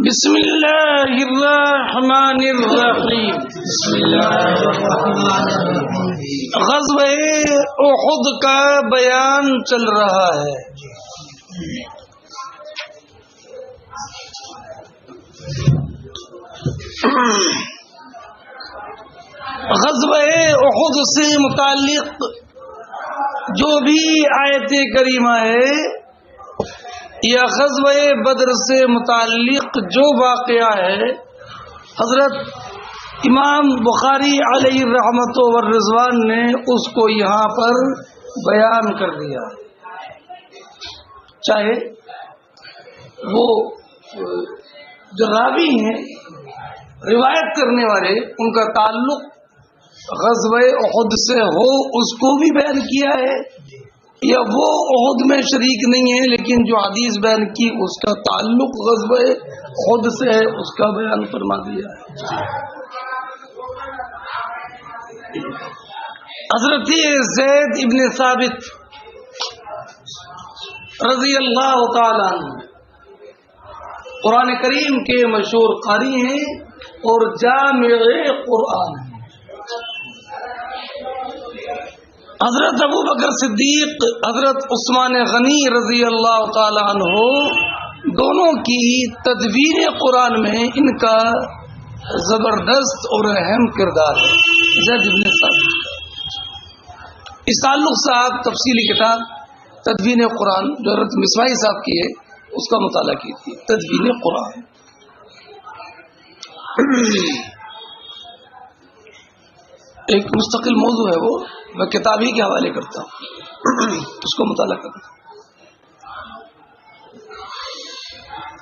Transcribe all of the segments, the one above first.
بسم اللہ الرحمن الرحیم. غزوہ احد کا بیان چل رہا ہے. غزوہ احد سے متعلق جو بھی آیت کریمہ ہے یا غزوہ بدر سے متعلق جو واقعہ ہے، حضرت امام بخاری علیہ الرحمۃ والرضوان نے اس کو یہاں پر بیان کر دیا. چاہے وہ جو راوی ہیں، روایت کرنے والے، ان کا تعلق غزوہ احد سے ہو، اس کو بھی بیان کیا ہے، یا وہ احد میں شریک نہیں ہے لیکن جو حدیث بیان کی اس کا تعلق غزوہ احد سے ہے، اس کا بیان فرما دیا ہے. حضرت زید ابن ثابت رضی اللہ تعالی عنہ قرآن کریم کے مشہور قاری ہیں اور جامع قرآن ہیں. حضرت ابو بکر صدیق، حضرت عثمان غنی رضی اللہ تعالی عنہ، دونوں کی تدوین قرآن میں ان کا زبردست اور اہم کردار ہے. زید بن ثابت، اس تعلق سے آپ تفصیلی کتاب تدوین قرآن جو حضرت مصباحی صاحب کی ہے اس کا مطالعہ کیجیے. تدوین قرآن ایک مستقل موضوع ہے، وہ میں کتاب ہی کے حوالے کرتا ہوں، اس کو مطالعہ کرتا ہوں.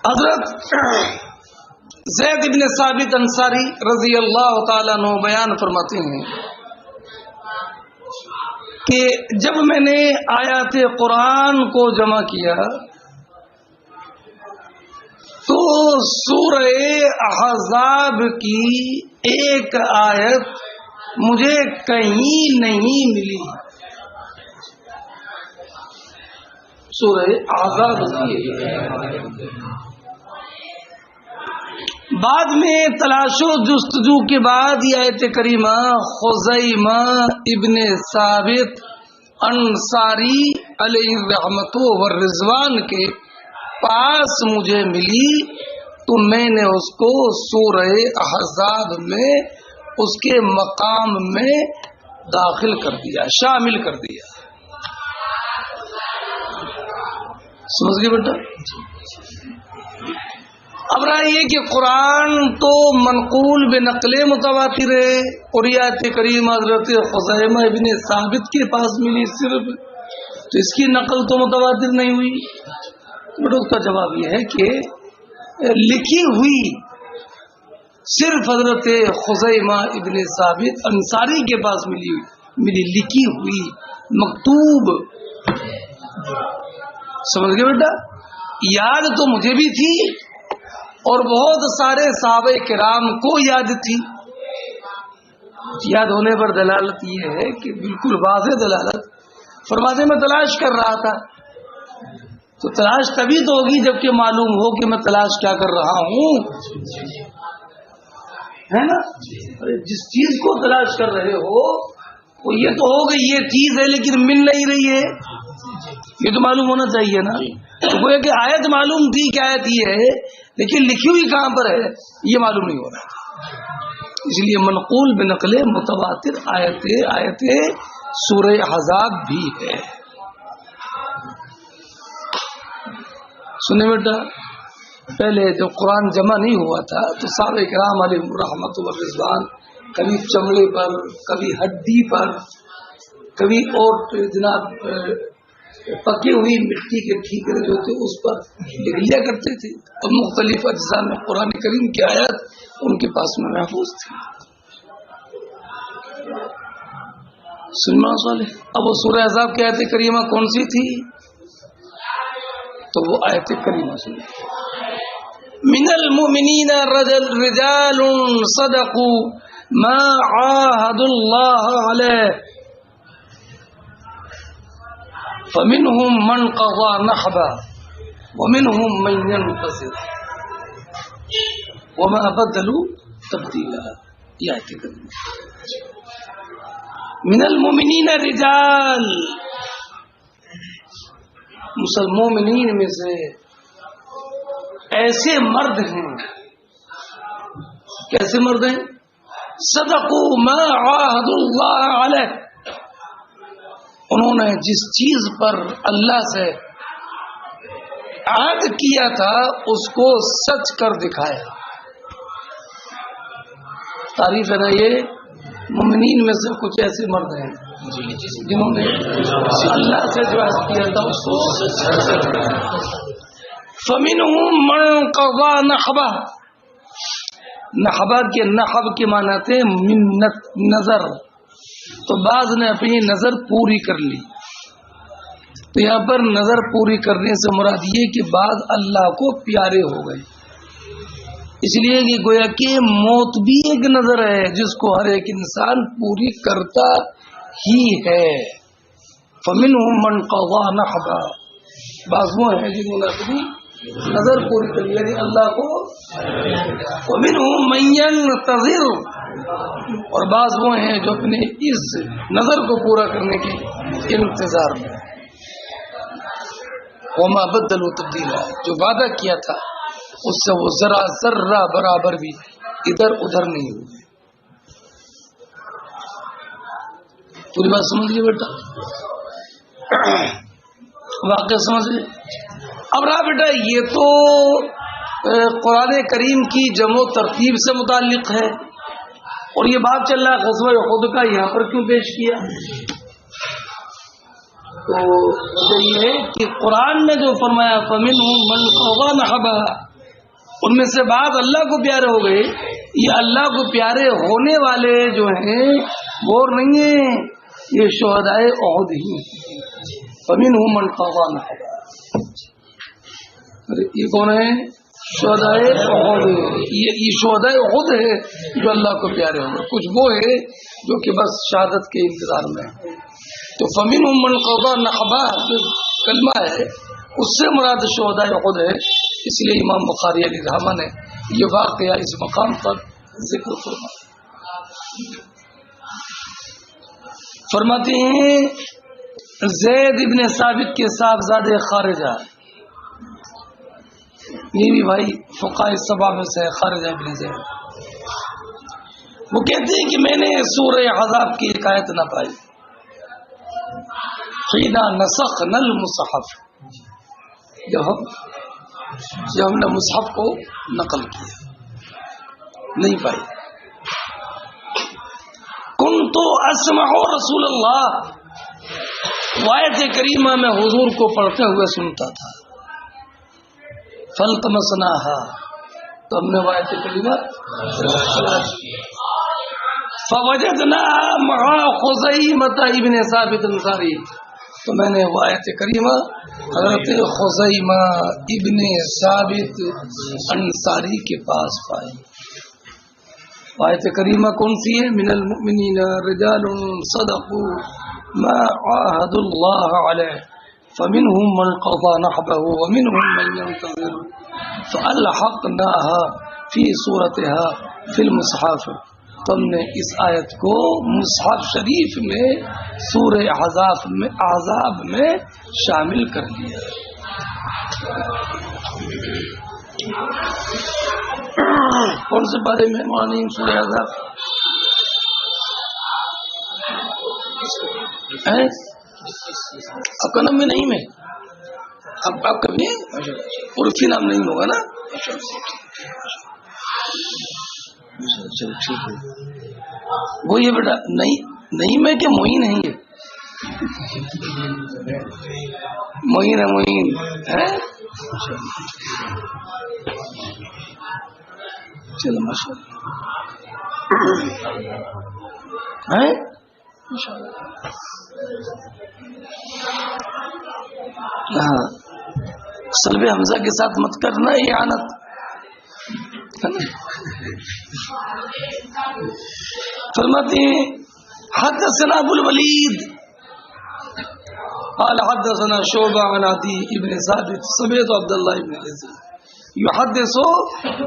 حضرت زید بن ثابت انصاری رضی اللہ تعالیٰ عنہ بیان فرماتے ہیں کہ جب میں نے آیات قرآن کو جمع کیا تو سورہ احزاب کی ایک آیت مجھے کہیں نہیں ملی. سورہ احزاب کی بعد میں تلاش و جستجو کے بعد یہ آیت کریمہ خزیمہ ابن ثابت انصاری علیہ الرحمۃ والرضوان کے پاس مجھے ملی تو میں نے اس کو سورہ احزاب میں اس کے مقام میں داخل کر دیا، شامل کر دیا. سمجھ گئے بیٹا؟ اب رہا یہ کہ قرآن تو منقول بنقل متواتر ہے اور یہ آیت کریمہ حضرت خزیمہ ابن ثابت کے پاس ملی صرف، تو اس کی نقل تو متواتر نہیں ہوئی. بٹ اس کا جواب یہ ہے کہ لکھی ہوئی صرف حضرت خزیمہ ابن ثابت انصاری کے پاس ملی لکھی ہوئی مکتوب. سمجھ گئے بیٹا؟ یاد تو مجھے بھی تھی اور بہت سارے صحابہ کرام کو یاد تھی. یاد ہونے پر دلالت یہ ہے کہ بالکل واضح دلالت فرماتے میں تلاش کر رہا تھا. تو تلاش تبھی تو ہوگی جبکہ معلوم ہو کہ میں تلاش کیا کر رہا ہوں، ہے نا؟ جس چیز کو تلاش کر رہے ہو وہ یہ تو ہوگا یہ چیز ہے لیکن مل نہیں رہی ہے، یہ تو معلوم ہونا چاہیے نا. وہ کہ آیت معلوم تھی کہ آیت یہ ہے لیکن لکھی ہوئی کہاں پر ہے یہ معلوم نہیں ہو رہا. اس لیے منقول بنقل متواتر آیت سورہ احزاب بھی ہے. سنیں بیٹا، پہلے جب قرآن جمع نہیں ہوا تھا تو صحابہ کرام علیہ الرحمۃ والرضوان کبھی چمڑے پر، کبھی ہڈی پر، کبھی اور جناب پکی ہوئی مٹی کے ٹھیکرے جو تھے اس پر لکھ لیا کرتے تھے اور مختلف اجزاء میں قرآن کریم کی آیات ان کے پاس میں محفوظ تھی. سننا والے اب وہ سورہ احزاب کی آیت کریمہ کون سی تھی؟ تو وہ آیت کریمہ سنیں. من المؤمنین رجال صدقوا ما عاهدوا الله عليه فمنهم من قضى نحبه ومنهم من ينتظر. وما بدلوا تبدیلا. یہ آیت کریمہ. من المؤمنین رجال، مومنین میں سے ایسے مرد ہیں. کیسے مرد ہیں؟ صدقوا ما عاهدوا اللہ علیہ، انہوں نے جس چیز پر اللہ سے عہد کیا تھا اس کو سچ کر دکھایا. تعریف ہے نا یہ. مومنین میں سے کچھ ایسے مرد ہیں جنہوں نے اللہ سے جو عہد کیا تھا اس کو. فمنہم من قضى نحبہ، نحبہ کے نحب کے معنی تھے منت، نظر. تو بعض نے اپنی نظر پوری کر لی. تو یہاں پر نظر پوری کرنے سے مراد یہ کہ بعض اللہ کو پیارے ہو گئے. اس لیے کہ گویا کہ موت بھی ایک نظر ہے جس کو ہر ایک انسان پوری کرتا ہی ہے. فمنہم من قضى نحبہ، بعض وہ ہیں جنہوں نے اپنی نظر پوری کر لی یعنی اللہ کو. ومنہم من ينتظر، اور بعض وہ ہیں جو اپنے اس نظر کو پورا کرنے کے انتظار میں. وما بدلوا تبدیلا، جو وعدہ کیا تھا اس سے وہ ذرہ برابر بھی ادھر ادھر نہیں ہوئے. پوری بات سمجھ لیے بیٹا؟ واقعہ سمجھ لیے؟ اب رہا بیٹا یہ تو قرآن کریم کی جمع و ترتیب سے متعلق ہے، اور یہ بات چل رہا ہے غزوہ احد کا یہاں پر کیوں پیش کیا؟ تو یہ ہے کہ قرآن نے جو فرمایا فمنہم من قضى نحبہ، ان میں سے بعض اللہ کو پیارے ہو گئے. یہ اللہ کو پیارے ہونے والے جو ہیں وہ نہیں ہیں، یہ شہدائے احد ہی. فمنہم من قضى نحبہ، یہ کون ہے؟ شہدائے احد. یہ شہدائے احد ہے جو اللہ کو پیارے ہو گئے. کچھ وہ ہے جو کہ بس شہادت کے انتظار میں ہے. تو فمنہم من قضى نحبہ جو کلمہ ہے اس سے مراد شہدائے احد ہے. اس لیے امام بخاری علیہ رحمہ نے یہ واقعہ اس مقام پر ذکر فرماتے ہیں زید ابن ثابت کے صاحبزادے خارجہ، یہ بھی بھائی فقہاء سبع میں سے خارجہ ابن زید، وہ کہتے ہیں کہ میں نے سورہ احزاب کی ایک آیت نہ پائی. حِينَ نَسَخْنَا الْمُصْحَفَ، جب ہم نے مصحف کو نقل کیا نہیں پائی. كنت اسمع رسول اللہ، آیت کریمہ میں حضور کو پڑھتے ہوئے سنتا تھا. فالتمسناها، تو ہم نے آیت کریمہ فوجدناها مع خزیمۃ ابن ثابت انصاری، تو میں نے آیت کریمہ حضرت خزیمہ ابن ثابت انصاری کے پاس پائی. آیت کریمہ کون سی ہے؟ من المؤمنین رجال صدقوا ما عاهدوا اللہ علیہ فمنهم من قضى نحبه ومنهم من ينتظر فألحقناها في صورتها في المصحف. تم نے اس آیت کو مصحف شریف میں سورہ احزاب میں شامل کر لیا. کون سے بارے میں معنی سورہ احزاب؟ آپ کا نام میں نہیں میں آپ کا بھی عرفی نام نہیں ہوگا نا؟ چلو ٹھیک ہے. وہ یہ بیٹا نہیں میں کہ معین ہے، یہ معین ہے، معین ہے. چلو ماشاء اللہ. ہاں سلب حمزہ کے ساتھ مت کرنا یہ اعانت. فرماتے ہیں حدثنا ابو الولید قال حدثنا شعبہ عن عدی ابن ثابت سمعت عبد الله ابن يزيد یحدث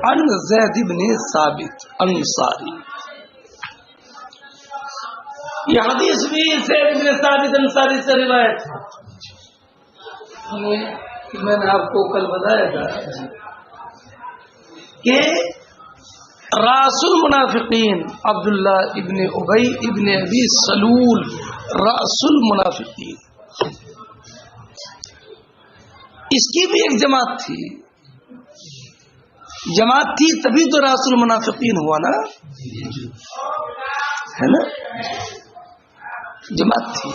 عن زید بن ثابت انصاری. یہ حدیث بھی زید بن ثابت انصاری سے روایت ہے. میں نے آپ کو کل بتایا تھا کہ راس المنافقین عبداللہ ابن ابی ابن ابی سلول راس المنافقین، اس کی بھی ایک جماعت تھی. جماعت تھی تبھی تو راس المنافقین ہوا نا، ہے نا. جماعت تھی،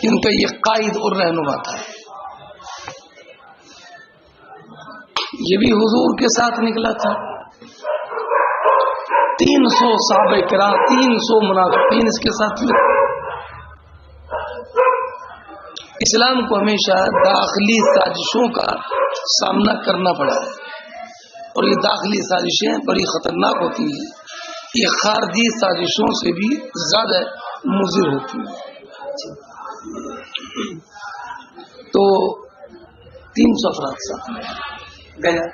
ان کا یہ قائد اور رہنما تھا. یہ بھی حضور کے ساتھ نکلا تھا. 300 صحابہ کرام، 300 منافقین اس کے ساتھ میں. اسلام کو ہمیشہ داخلی سازشوں کا سامنا کرنا پڑا ہے، اور یہ داخلی سازشیں بڑی خطرناک ہوتی ہیں. یہ خارجی سازشوں سے بھی زیادہ مضر ہوتی ہیں. تو 300 افراد ساتھ میں گیا،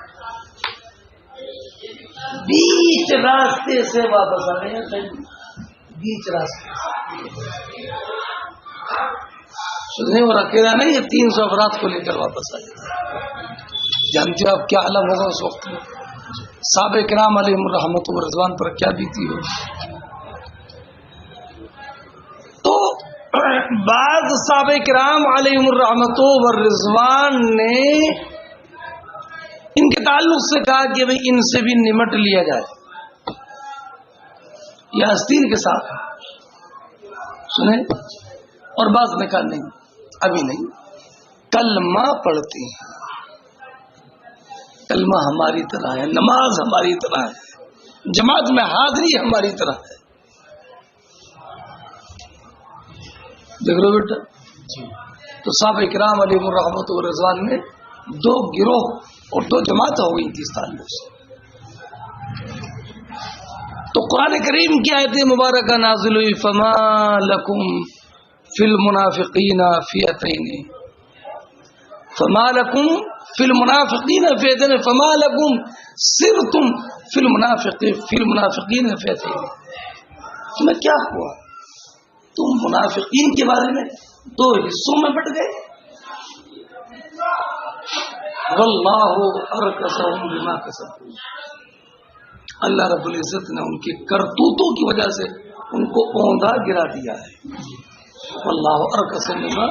بیچ راستے سے واپس آ گئے. بیچ راستے سننے اور اکیلا نہیں، یہ 300 افراد کو لے کر واپس آ گئے. جانتے ہو آپ کیا عالم ہوگا اس وقت میں؟ صحابہ کرام علیہم الرحمۃ والرضوان پر کیا بیتی ہو. تو بعض صحابہ کرام علیہم الرحمۃ والرضوان نے ان کے تعلق سے کہا کہ بھئی ان سے بھی نمٹ لیا جائے، یا آستین کے ساتھ سنیں. اور بعض نے کہا نہیں، ابھی نہیں، کلمہ پڑھتے ہیں. کلمہ ہماری طرح ہے، نماز ہماری طرح ہے، جماعت میں حاضری ہماری طرح ہے. دیکھ لو بیٹا. تو صحابہ کرام علیہم الرحمۃ والرضوان میں 2 گروہ اور 2 جماعت ہو گئی تھی اس تعلق سے. تو قرآن کریم کی آیت مبارکہ نازل ہوئی، فما لکم فی المنافقین فئتین، فما لکم فی المنافقین فئتین، فما لکم صرتم فی المنافقین فئتین. تمہیں کیا ہوا؟ تم منافقین کے بارے میں 2 حصوں میں بٹ گئے. واللہ ارکسہم بما کسبوا، اللہ رب العزت نے ان کے کرتوتوں کی وجہ سے ان کو اوندھا گرا دیا ہے. واللہ ارکسہم بما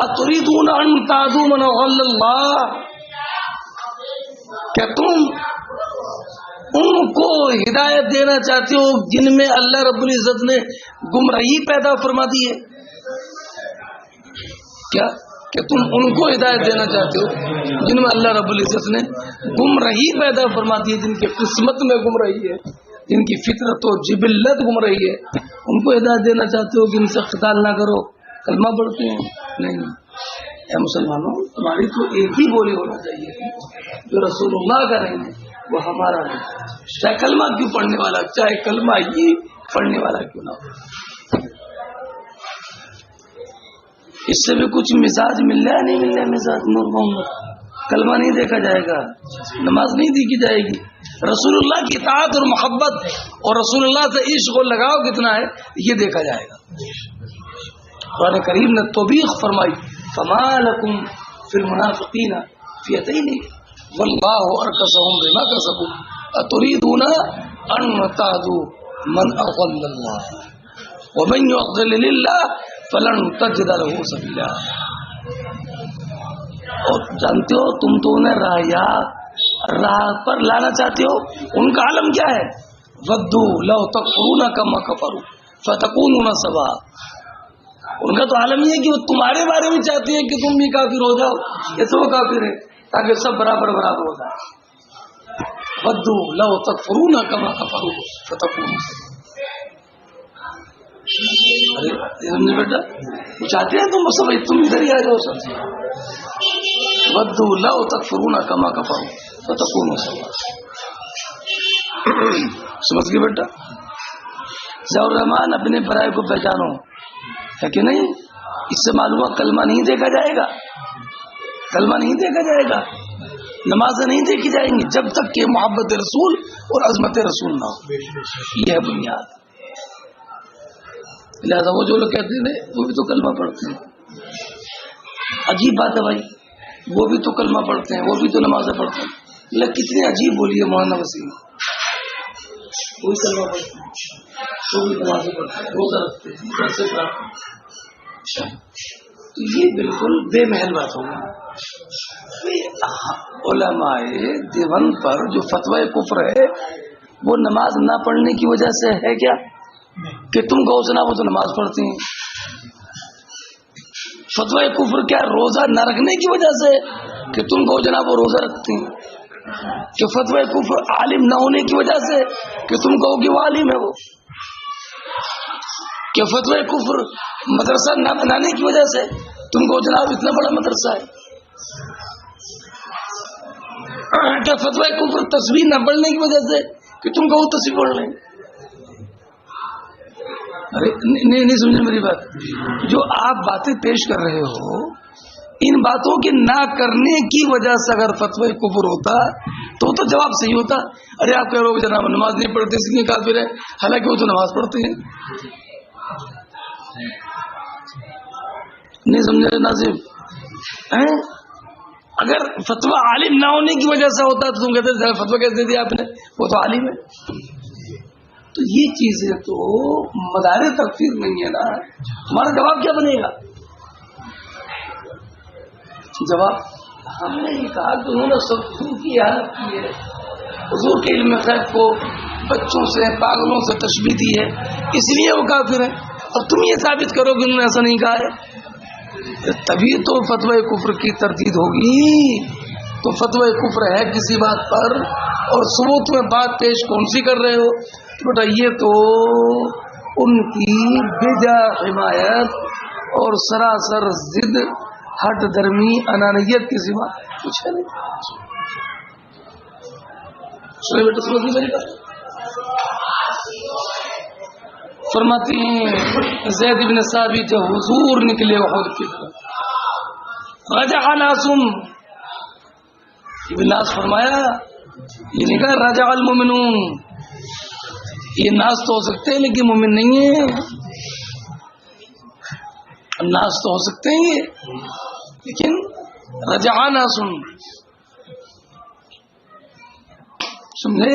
اتریدون ان تعدوا من اضل اللہ، کیا تم ان کو ہدایت دینا چاہتے ہو جن میں اللہ رب العزت نے گمراہی پیدا فرما دی ہے؟ کیا کہ تم ان کو ہدایت دینا چاہتے ہو جن میں اللہ رب العزت نے گمراہی پیدا فرما دی ہے، جن کی قسمت میں گمراہی ہے، جن کی فطرت و جبلت گمراہی ہے، ان کو ہدایت دینا چاہتے ہو کہ ان سے قتال نہ کرو، کلمہ پڑھتے ہیں؟ نہیں. اے مسلمانوں، تمہاری تو ایک ہی بولی ہونا چاہیے، جو رسول اللہ کا نہیں ہے وہ ہمارا نہیں، چاہے کلمہ کیوں پڑھنے والا، چاہے کلمہ ہی پڑھنے والا کیوں نہ ہو. اس سے بھی کچھ مزاج مل رہا ہے، نہیں مل رہا مزاج. نور محمد، کلمہ نہیں دیکھا جائے گا، نماز نہیں دیکھی جائے گی. رسول اللہ کی اطاعت اور محبت اور رسول اللہ سے عشق و لگاؤ کتنا ہے یہ دیکھا جائے گا. قرآن کریم نے توبیخ فرمائی، فما لکم فی المنافقین فئتین واللہ ارکسہم بما کسبوا اتریدون ان تعدوا من اضل اللہ ومن یضلل اللہ فلن تجد له سبیلا. اور جانتے ہو تم تو انہیں راہ پر لانا چاہتے ہو، ان کا عالم کیا ہے؟ ودو لو تکفرون کما کفروا فتکونون سواء. ان کا تو عالم یہ ہے کہ وہ تمہارے بارے میں چاہتے ہیں کہ تم بھی کافر ہو جاؤ، ایسے وہ کافر ہے تاکہ سب برابر برابر ہو جائے. ودو لو تکفرون کما کفروا فتکونون سواء. ارے بیٹا وہ چاہتے ہیں تم ادھر ہی آ جاؤ سب سے. ودو لو تکفرون کما کفروا فتکونون سواء. سمجھ گئے بیٹا؟ ضیاء الرحمان اپنے برائے کو پہچانو ہے کہ نہیں. اس سے معلوم کلمہ نہیں دیکھا جائے گا، کلمہ نہیں دیکھا جائے گا. نمازیں نہیں دیکھی جائیں گی جب تک کہ محبت رسول اور عظمت رسول نہ ہو. یہ ہے بنیاد. لہٰذا وہ جو لوگ کہتے ہیں وہ بھی تو کلمہ پڑھتے ہیں. عجیب بات ہے بھائی, وہ بھی تو کلمہ پڑھتے ہیں, وہ بھی تو نمازیں پڑھتے ہیں. اللہ کتنی عجیب بولی ہے مولانا وسیم. کوئی کلمہ پڑھتے ہیں, وہ بھی نمازیں پڑھتے ہیں, روزہ رکھتے ہیں, کیسے پڑھتے ہیں. تو یہ بالکل بے محل بات ہوگی. علماء دیوبند پر جو فتوی کفر ہے وہ نماز نہ پڑھنے کی وجہ سے ہے کیا کہ تم کہو جناب وہ تو نماز پڑھتی ہیں. فتوی کفر کیا روزہ نہ رکھنے کی وجہ سے کہ تم کہو جناب وہ روزہ رکھتی ہیں. کہ فتوی کفر عالم نہ ہونے کی وجہ سے کہ تم کہو کہ وہ عالم ہے. وہ کہ فتوی کفر مدرسہ نہ بنانے کی وجہ سے تم کہو جناب اتنا بڑا مدرسہ ہے. کہ فتوی کفر تصویر نہ پڑھنے کی وجہ سے کہ تم کہو تصویر پڑھ لیں. ارے نہیں سمجھے میری بات. جو آپ باتیں پیش کر رہے ہو ان باتوں کے نہ کرنے کی وجہ سے اگر فتوی کفر ہوتا تو جواب صحیح ہوتا. ارے آپ کہہ رہے ہو جناب نماز نہیں پڑھتے اس لیے کافر ہے, حالانکہ وہ تو نماز پڑھتے ہیں. نہیں سمجھے ناظم. اگر فتویٰ عالم نہ ہونے کی وجہ سے ہوتا تو تم کہتے فتویٰ کیسے دیا آپ نے, وہ تو عالم ہے. تو یہ چیزیں تو مدار تکفیر نہیں ہے نا. ہمارا جواب کیا بنے گا؟ جواب ہم نے یہ کہا کہ انہوں نے سب کی حالت کی ہے, حضور کے علم غیب کو بچوں سے پاگلوں سے تشبیہ دی ہے, اس لیے وہ کافر ہے. اور تم یہ ثابت کرو کہ انہوں نے ایسا نہیں کہا ہے, تبھی تو فتوی کفر کی تردید ہوگی. تو فتوی کفر ہے کسی بات پر اور ثبوت میں بات پیش کون سی کر رہے ہو؟ بیٹا یہ تو ان کی بجا حمایت اور سراسر ضد ہٹ درمی انانیت کی سوا کچھ ہے نہیں. بیٹا سمجھ میری بات. فرماتے ہیں زید بن ثابت حضور نکلے احد کی طرف, رجع ناسم. ابن ناس فرمایا یہ نہیں کہا رجع المؤمنون, یہ ناس تو ہو سکتے ہیں لیکن مومن نہیں ہے. ناس تو ہو سکتے ہیں یہ لیکن رجع ناسم. سمجھے؟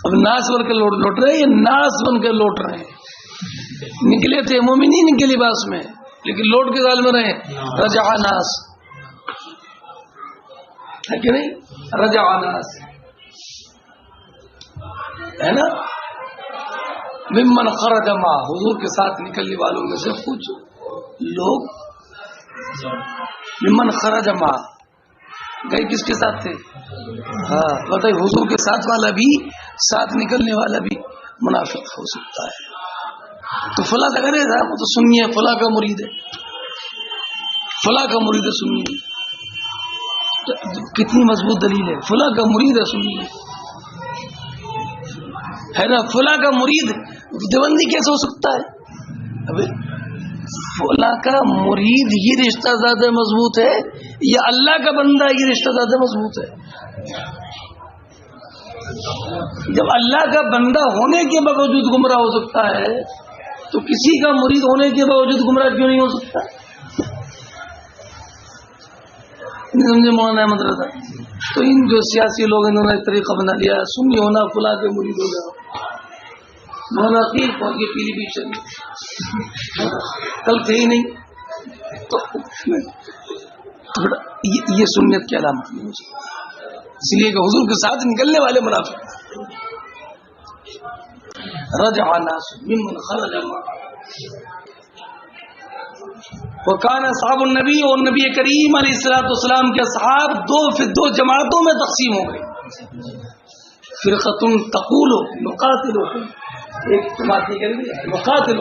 اب ناس بن کے لوٹ رہے ہیں, یہ ناس بن کے لوٹ رہے ہیں. نکلے تھے مومن ہی نکلی لباس میں لیکن لوٹ کے حال میں رہے. رجع ناس ہے کہ نہیں؟ رجع ناس ہے نا. ممن خرج ما, حضور کے ساتھ نکلنے والوں میں سے کچھ لوگ ممن خرج ما گئے کس کے ساتھ تھے؟ ہاں بتائیے, حضور کے ساتھ والا بھی ساتھ نکلنے والا بھی منافق ہو سکتا ہے. تو فلاں کا کرے گا وہ تو سنی ہے, فلاں کا مرید ہے, فلاں کا مرید ہے سنی ہے. کتنی مضبوط دلیل ہے, فلاں کا مرید ہے سنی ہے نا. فلاں کا مرید دیوبندی کیسے ہو سکتا ہے؟ ابھی فلاں کا مرید یہ رشتہ زیادہ مضبوط ہے یا اللہ کا بندہ یہ رشتہ زیادہ مضبوط ہے؟ جب اللہ کا بندہ ہونے کے باوجود گمراہ ہو سکتا ہے تو کسی کا مرید ہونے کے باوجود گمراہ کیوں نہیں ہو سکتا؟ نہیں سمجھے مولانا احمد رضا. تو ان جو سیاسی لوگ انہوں نے طریقہ بنا لیا سنی ہونا فلاں کے مرید ہو جاؤ. مولانا پیر پہنچ کے پیلی بھی چلی کل تھے ہی نہیں. تو یہ سنت کی علامت نہیں ہو سکتی, اس لیے کہ حضور کے ساتھ نکلنے والے منافق. رجع ناس ممن خرج ما, وکان اصحاب النبی, اور نبی کریم علیہ الصلوۃ والسلام کے اصحاب دو جماعتوں میں تقسیم ہو گئے. فرقۃ تقول نقاتل, ایک جماعت یہ کریں گے نقاتل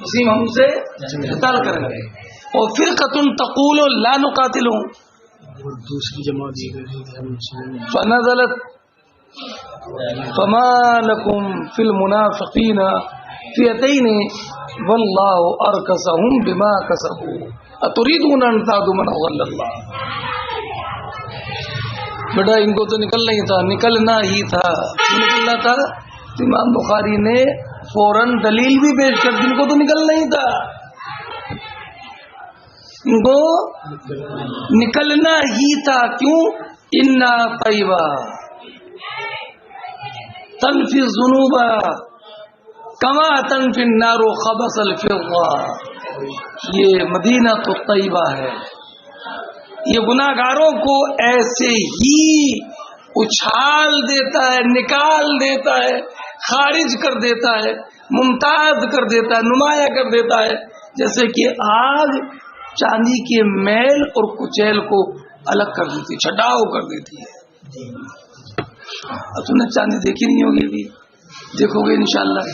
مسلم ہم سے قتال کریں گے, اور فرقۃ تقول لا نقاتل, دوسری جماعت فنزلت فما لكم في المنافقين فئتين والله اركسهم بما كسبوا اتريدون ان تعدوا من اضل الله بیٹا ان کو تو نکلنا ہی تھا، نکلنا ہی تھا، نکلنا تھا. امام بخاری نے فوراً دلیل بھی پیش کر دی، ان کو تو نکلنا ہی تھا، ان کو نکلنا ہی تھا. کیوں؟ انا طیبہ تنفی الذنوب کما تنفی النار خبث الفضہ. یہ مدینہ تو طیبہ ہے، یہ گناہگاروں کو ایسے ہی اچھال دیتا ہے، نکال دیتا ہے، خارج کر دیتا ہے، ممتاز کر دیتا ہے، نمایاں کر دیتا ہے، جیسے کہ آگ چاندی کے میل اور کچیل کو الگ کر دیتی، چھٹاؤ کر دیتی ہے. اب تم نے چاندی دیکھی نہیں ہوگی، ابھی دیکھو گے انشاءاللہ،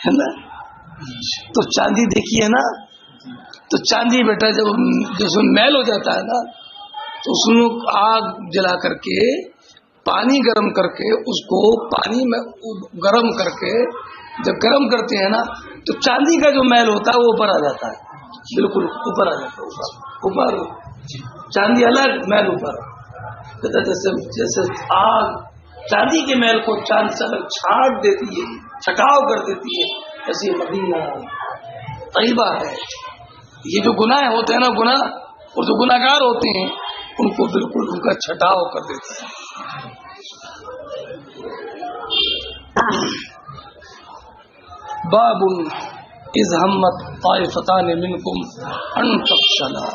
ہے نا؟ تو چاندی دیکھی ہے نا، تو چاندی بیٹا جب میل ہو جاتا ہے نا، تو اس میں آگ جلا کر کے پانی گرم کر کے اس کو پانی میں گرم کر کے جب گرم کرتے ہیں نا، تو چاندی کا جو میل ہوتا ہے وہ اوپر آ جاتا ہے، بالکل اوپر آ جاتا ہے، اوپر چاندی الگ میل اوپر. جیسے آگ چاندی کے میل کو چاند سے الگ چھانٹ دیتی ہے، چھٹاؤ کر دیتی ہے، ایسی مدینہ طیبہ ہے. یہ جو گناہ ہوتے ہیں نا، گناہ اور جو گناہگار ہوتے ہیں ان کو بالکل ان کا چھٹاؤ کر دیتا ہے. باب اذ ہمت طائفتان منکم ان تفشلا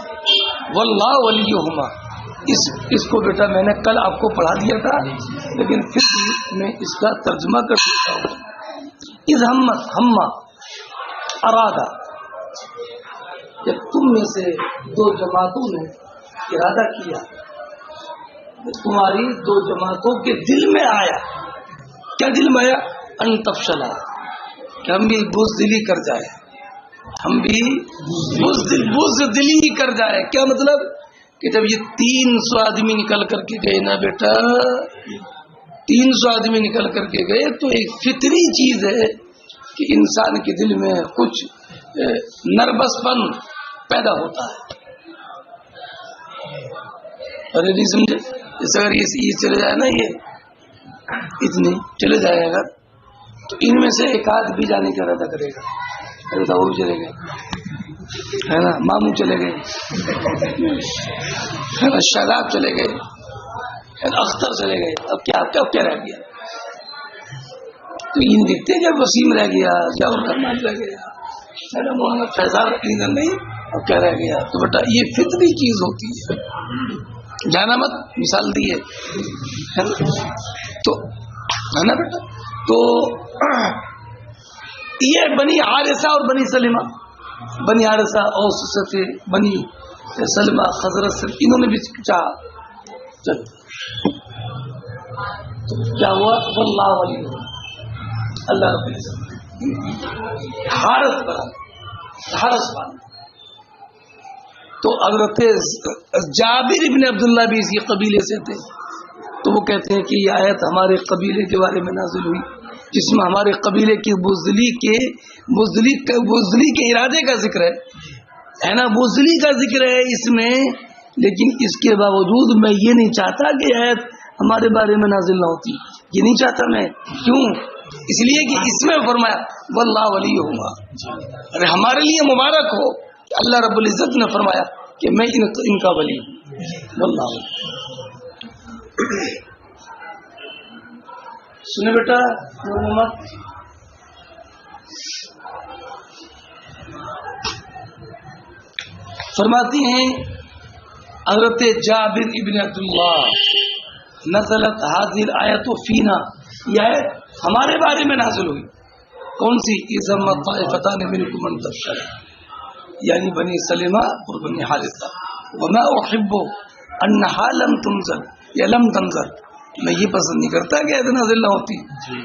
واللہ ولیہما. اس کو بیٹا میں نے کل آپ کو پڑھا دیا تھا، لیکن پھر میں اس کا ترجمہ کر دیتا ہوں. اذ ہمت، ہما ارادہ، جب تم میں سے دو جماعتوں نے ارادہ کیا، تمہاری دو جماعتوں کے دل میں آیا، کیا دل میں آیا؟ ان تفشلا، کہ ہم بھی بزدلی کر جائے، ہم بھی بزدلی کر جائے. کیا مطلب؟ کہ جب یہ 300 آدمی نکل کر کے گئے نا بیٹا، 300 آدمی نکل کر کے گئے، تو ایک فطری چیز ہے کہ انسان کے دل میں کچھ نروس پن پیدا ہوتا ہے. ارے نہیں سمجھے؟ جیسے اگر یہ چلے جائے نا، یہ اتنے چلے جائے گا تو ان میں سے ایک آدھ بھی جانے کا ارادہ کرے گا. ارے تو وہ بھی چلے گئے، ہے نا، ماموں چلے گئے، ہے نا، شاداب چلے گئے، ہے نا، اختر چلے گئے، اب کیا رہ گیا؟ تو ان دکھتے جب وسیم رہ گیا، جاور رحمان رہ گیا، ہے نا، محمد فیضان نہیں، اب کیا رہ گیا؟ تو بیٹا یہ فطری چیز ہوتی ہے. جانا مت مثال دی ہے تو، ہے نا بیٹا. تو یہ بنی حارثہ اور بنی سلمہ، بنی حارثہ اوس سے، بنی سلمہ خزرج سے، انہوں نے بھی چاہا. چل تو کیا ہوا؟ واللہ ولی، اللہ رب العزت حارث بنا، حارث بنا. تو حضرت جابر ابن عبداللہ بھی اسی قبیلے سے تھے، تو وہ کہتے ہیں کہ یہ آیت ہمارے قبیلے کے بارے میں نازل ہوئی، جس میں ہمارے قبیلے کی بزدلی کے ارادے کا ذکر ہے نا، بزدلی کا ذکر ہے اس میں. لیکن اس کے باوجود میں یہ نہیں چاہتا کہ آیت ہمارے بارے میں نازل نہ ہوتی، یہ نہیں چاہتا میں. کیوں؟ اس لیے کہ اس میں فرمایا واللہ ولیہما، ارے ہمارے لیے مبارک ہو کہ اللہ رب العزت نے فرمایا کہ میں ان کا ولی ہوں. واللہ سنے بیٹا محمد، فرماتی ہیں حضرت جابر ابن عبداللہ، نزلت هذه الآیت فینا، یہ آیت ہمارے بارے میں نازل ہوئی. کون سی؟ اذ ہمت طائفتان منکم ان تفشلا، یعنی بنی سلمہ اور بنی حارثہ. وما احب انہا لم تنزل یا لم تنزل، میں یہ پسند نہیں کرتا کہ ایت نازل نہ ہوتی.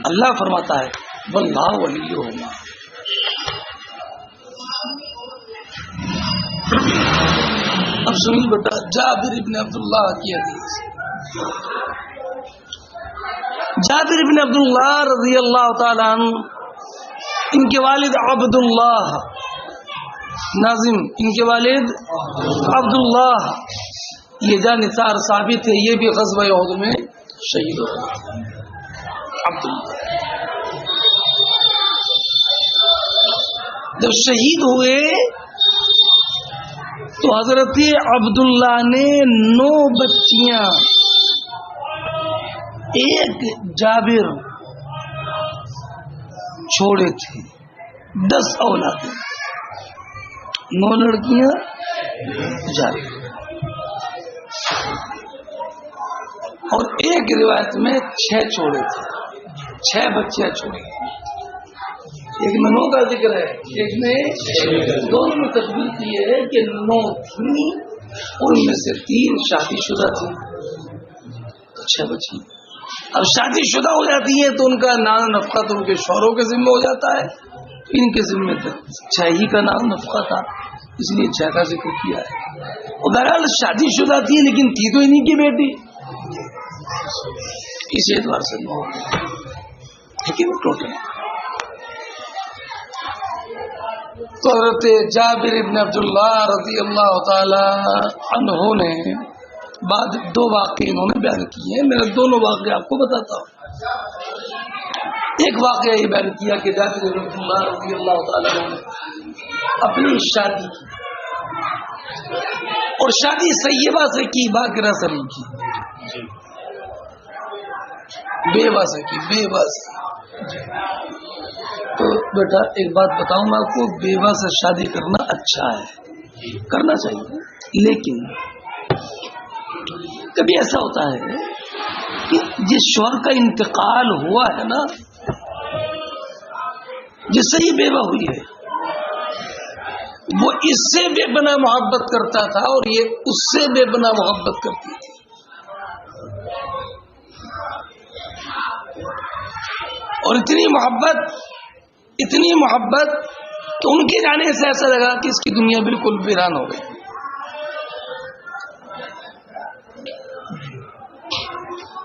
اللہ فرماتا ہے واللہ ولیہما. اب سنیے بیٹا جابر ابن عبداللہ کی حدیث. جابر ابن عبداللہ رضی اللہ تعالی عنہ، ان کے والد عبداللہ ناظم ان کے والد عبداللہ یہ جا نثار ثابت ہے، یہ بھی غزوہ احد میں شہید ہو گئے. عبداللہ جب شہید ہوئے تو حضرت عبداللہ نے 9 بچیاں، ایک جابر چھوڑے تھے، 10 اولادیں، 9 لڑکیاں جابر، اور ایک روایت میں 6 چھوڑے تھے، 6 بچیاں چھوڑی. ایک میں 9 کا ذکر ہے، ایک میں دونوں میں تفصیل کی ہے کہ 9 تھی، ان میں سے 3 شادی شدہ تھی، 6 بچی. اب شادی شدہ ہو جاتی ہے تو ان کا نان نفقہ تو ان کے شوہروں کے ذمہ ہو جاتا ہے، ان کے ذمہ تک 6 ہی کا نان نفقہ تھا، اس لیے 6 کا ذکر کیا ہے. اور بہرحال شادی شدہ تھی لیکن تھی تو انہیں کی بیٹی، اس اعتبار سے 9 لیکن ٹوٹل. تو حضرت جابر ابن عبداللہ رضی اللہ تعالی عنہ نے بعد 2 واقعے انہوں نے بیان کیے ہیں. میں دونوں واقعے آپ کو بتاتا ہوں. ایک واقعہ یہ بیان کیا کہ جابر ابن عبداللہ رضی اللہ تعالی عنہ نے اپنی شادی کی، اور شادی سیبہ سے کی، باقرہ سے نہیں کی، بیوہ سے کی، بیوہ سے. تو بیٹا ایک بات بتاؤں میں آپ کو، بیوہ سے شادی کرنا اچھا ہے، کرنا چاہیے، لیکن کبھی ایسا ہوتا ہے کہ جس شوہر کا انتقال ہوا ہے نا، جس سے ہی بیوہ ہوئی ہے، وہ اس سے بے پناہ محبت کرتا تھا اور یہ اس سے بے پناہ محبت کرتی تھی. اور اتنی محبت کہ ان کے جانے سے ایسا لگا کہ اس کی دنیا بالکل ویران ہو گئی.